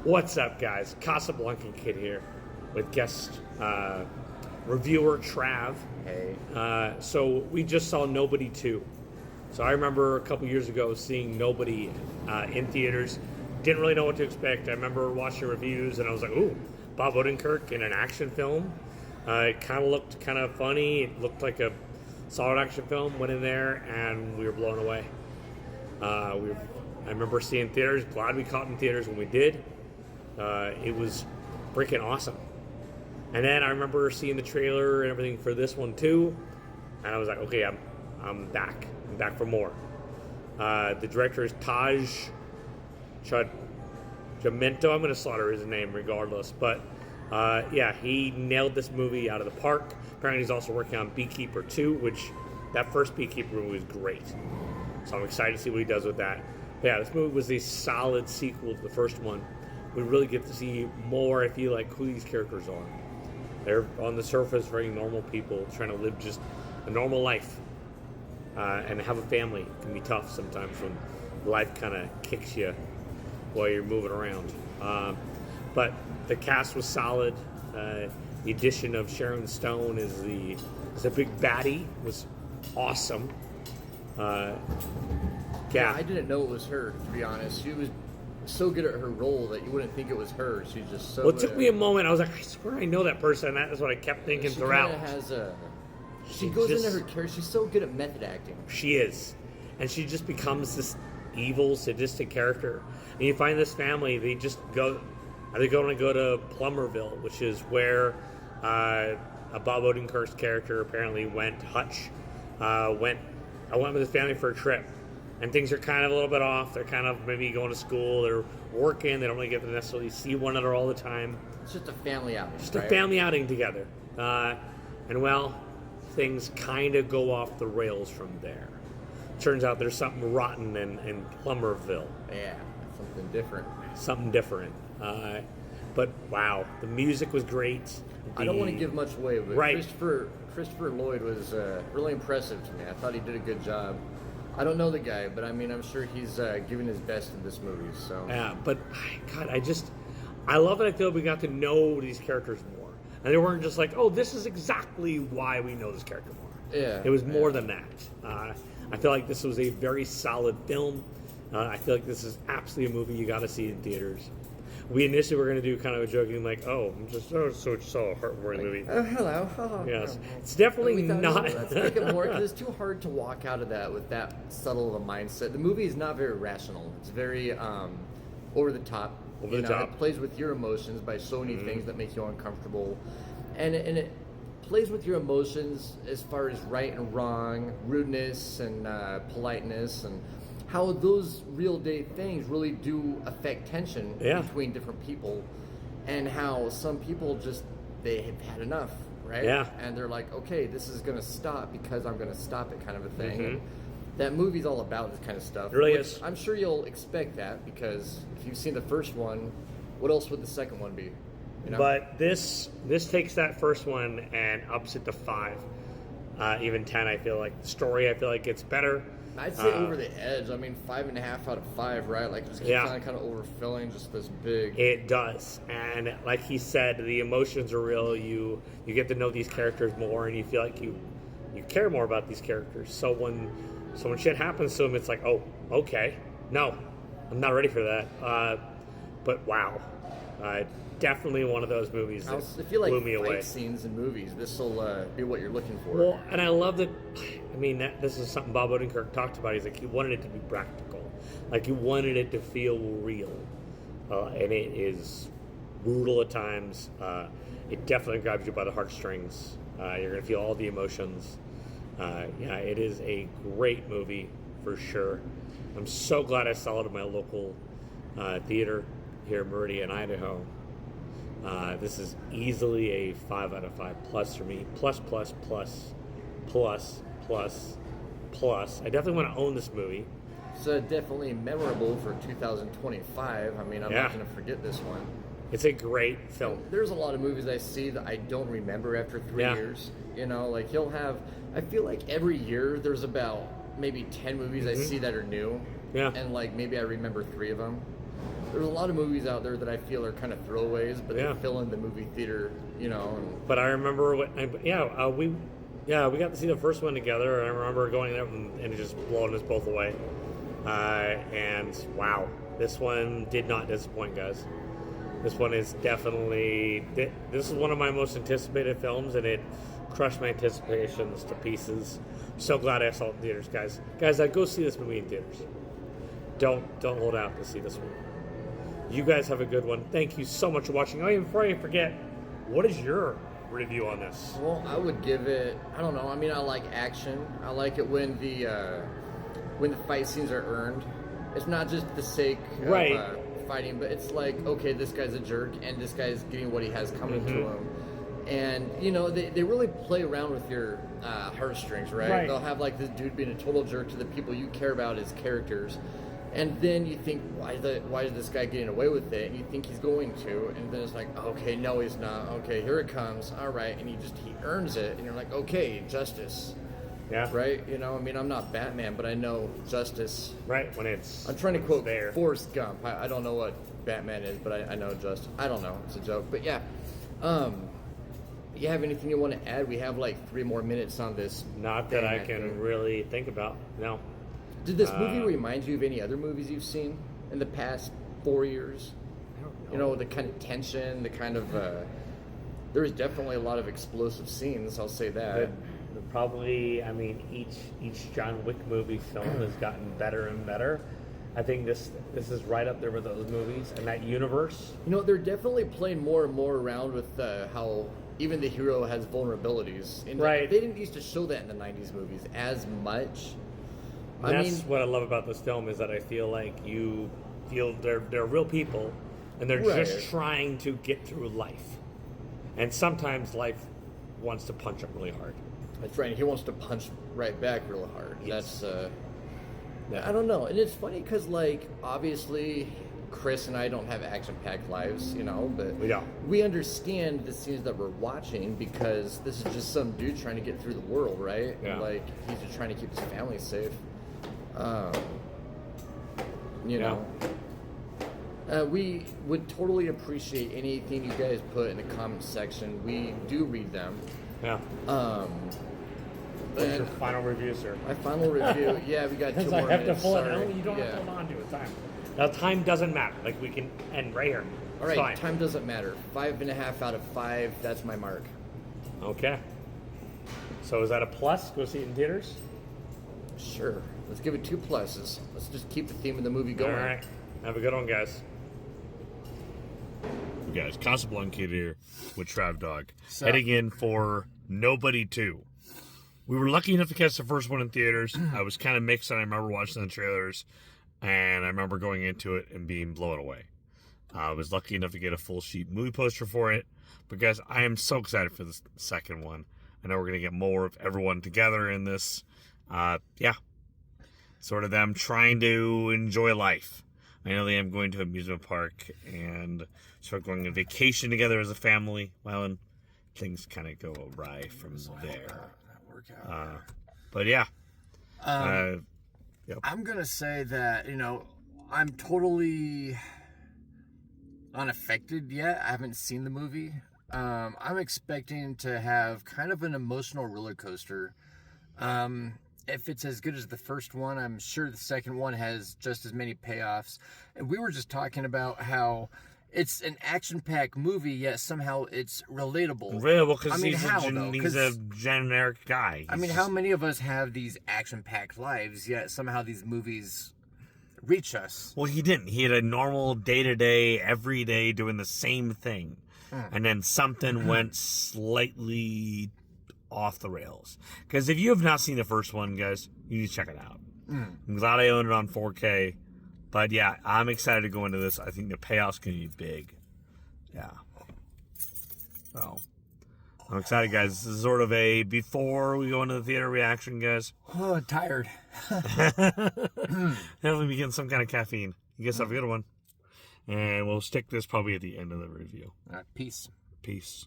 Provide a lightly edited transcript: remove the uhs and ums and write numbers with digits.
What's up, guys? Casablanca Kid here with guest reviewer Trav. Hey. So we just saw Nobody 2. So I remember a couple years ago seeing Nobody in theaters. Didn't really know what to expect. I remember watching reviews and I was like, ooh, Bob Odenkirk in an action film. It kind of looked kind of funny. It looked like a solid action film. Went in there and we were blown away. I remember seeing theaters. Glad we caught in theaters when we did. It was freaking awesome. And then I remember seeing the trailer and everything for this one too, and I was like, okay, I'm back. I'm back for more. The director is Taj Jamento. I'm going to slaughter his name regardless, but yeah, he nailed this movie out of the park. Apparently, he's also working on Beekeeper 2, which that first Beekeeper movie was great. So I'm excited to see what he does with that. But yeah, this movie was a solid sequel to the first one. We really get to see more, I feel like, who these characters are. They're, on the surface, very normal people trying to live just a normal life. And have a family. It can be tough sometimes when life kind of kicks you while you're moving around. But the cast was solid. The addition of Sharon Stone as a big baddie was awesome. Yeah, I didn't know it was her, to be honest. She was so good at her role that you wouldn't think it was her. She's just so. Well, it took me a moment. I was like, I swear I know that person. That's what I kept thinking throughout. She goes into her character. She's so good at method acting. She is, and she just becomes this evil, sadistic character. And you find this family. They just go. They're going to go to Plummerville, which is where a Bob Odenkirk's character apparently went. Hutch went. I went with his family for a trip. And things are kind of a little bit off. They're kind of maybe going to school. They're working. They don't really get to necessarily see one another all the time. It's just a family outing. Just a family outing together. And well, things kind of go off the rails from there. Turns out there's something rotten in Plummerville. Yeah, something different. Something different. But wow, the music was great. I don't want to give much away, but right. Christopher Lloyd was really impressive to me. I thought he did a good job. I don't know the guy, but I mean, I'm sure he's giving his best in this movie. So yeah, but God, I love that. I feel we got to know these characters more, and they weren't just like, oh, this is exactly why we know this character more. Yeah, it was more than that. I feel like this was a very solid film. I feel like this is absolutely a movie you got to see in theaters. We initially were going to do kind of a joking, like, oh, I'm just so a heartwarming movie. Oh, hello. Oh, yes, it's definitely not. Let's make it more, because it's too hard to walk out of that with that subtle of a mindset. The movie is not very rational. It's very over the top. Over the top. It plays with your emotions by showing you things that make you uncomfortable, and it plays with your emotions as far as right and wrong, rudeness and politeness, and how those real day things really do affect tension between different people, and how some people just, they have had enough, right? Yeah. And they're like, okay, this is going to stop because I'm going to stop it, kind of a thing. And that movie's all about this kind of stuff. It really is. I'm sure you'll expect that, because if you've seen the first one, what else would the second one be? You know? But this takes that first one and ups it to 5, even 10. I feel like the story, I feel like gets better. I'd say over the edge. I mean, 5.5 out of 5, right? Like, just kind of overfilling just this big. It does, and like he said, the emotions are real. You get to know these characters more, and you feel like you care more about these characters. So when shit happens to them, it's like, oh, okay, no, I'm not ready for that. But wow, definitely one of those movies that blew me away. Fight scenes in movies, this will be what you're looking for. Well, and I love that. I mean, this is something Bob Odenkirk talked about. He's like, he wanted it to be practical, like he wanted it to feel real, and it is brutal at times. It definitely grabs you by the heartstrings. You're gonna feel all the emotions. Yeah, it is a great movie for sure. I'm so glad I saw it at my local theater here in Meridian, Idaho. This is easily a 5 out of 5 plus for me. Plus. I definitely want to own this movie. It's definitely memorable for 2025. I mean, I'm not going to forget this one. It's a great film. There's a lot of movies I see that I don't remember after 3 years. You know, like he'll have, I feel like every year there's about maybe 10 movies I see that are new. Yeah. And like maybe I remember 3 of them. there's a lot of movies out there that I feel are kind of throwaways, but they fill in the movie theater, you know. But I remember, we got to see the first one together, and I remember going there and just blowing us both away. And wow, this one did not disappoint, guys. This one is definitely, this is one of my most anticipated films, and it crushed my anticipations to pieces. So glad I saw it in theaters, guys. Guys, go see this movie in theaters. Don't hold out to see this one. You guys have a good one. Thank you so much for watching. Oh, and before I forget, what is your review on this? Well, I would give it, I don't know. I mean, I like action. I like it when the fight scenes are earned. It's not just the sake of fighting, but it's like, okay, this guy's a jerk, and this guy's getting what he has coming to him. And, you know, they really play around with your heartstrings, right? They'll have, like, this dude being a total jerk to the people you care about as characters. And then you think, why is this guy getting away with it? And you think he's going to. And then it's like, okay, no, he's not. Okay, here it comes. All right. And he earns it. And you're like, okay, justice. Yeah. Right? You know, I mean, I'm not Batman, but I know justice. Right, when it's... I'm trying to quote Forrest Gump. I don't know what Batman is, but I know justice. I don't know. It's a joke. But yeah. You have anything you want to add? We have like 3 more minutes on this. Not that I can really think about. No. Did this movie remind you of any other movies you've seen in the past 4 years? I don't know. You know, the kind of tension, the kind of... there is definitely a lot of explosive scenes, I'll say that. Probably, I mean, each John Wick movie film has gotten better and better. I think this is right up there with those movies and that universe. You know, they're definitely playing more and more around with how even the hero has vulnerabilities. And they didn't used to show that in the 90s movies as much. That's what I love about this film, is that I feel like you feel they're real people, and they're just trying to get through life. And sometimes life wants to punch them really hard. That's right. He wants to punch right back real hard. Yes. That's, I don't know. And it's funny because, like, obviously, Chris and I don't have action-packed lives, you know, but we don't. We understand the scenes that we're watching because this is just some dude trying to get through the world, right? Yeah. And, like, he's just trying to keep his family safe. You know. We would totally appreciate anything you guys put in the comment section. We do read them. Yeah. What's your final review, sir? My final review, we got 2 more minutes. I have to pull it. No, you don't have to hold on to it. Time. Now, time doesn't matter. Like, we can end right here. All right, time doesn't matter. 5.5 out of 5. That's my mark. Okay. So is that a plus? Go see it in theaters? Sure. Let's give it 2 pluses. Let's just keep the theme of the movie going. All right. Have a good one, guys. Guys, Casablanca Kid here with Trav Dog. Heading in for Nobody 2. We were lucky enough to catch the first one in theaters. I was kind of mixed, and I remember watching the trailers, and I remember going into it and being blown away. I was lucky enough to get a full sheet movie poster for it. But guys, I am so excited for the second one. I know we're going to get more of everyone together in this. Sort of them trying to enjoy life. I know they am going to an amusement park and start going on vacation together as a family. Well, and things kind of go awry from there. But yeah. Yep. I'm going to say that, you know, I'm totally unaffected yet. I haven't seen the movie. I'm expecting to have kind of an emotional roller coaster. If it's as good as the first one, I'm sure the second one has just as many payoffs. And we were just talking about how it's an action-packed movie, yet somehow it's relatable. Relatable because he's a generic guy. How many of us have these action-packed lives, yet somehow these movies reach us? Well, he didn't. He had a normal day-to-day, every day doing the same thing. And then something went slightly off the rails. Because if you have not seen the first one, guys, you need to check it out. I'm glad I own it on 4K. But yeah, I'm excited to go into this. I think the payoff's going to be big. Yeah. So, I'm excited, guys. This is sort of a before we go into the theater reaction, guys. Oh, tired. Definitely be getting some kind of caffeine. You guys have a good one. And we'll stick this probably at the end of the review. All right, peace. Peace.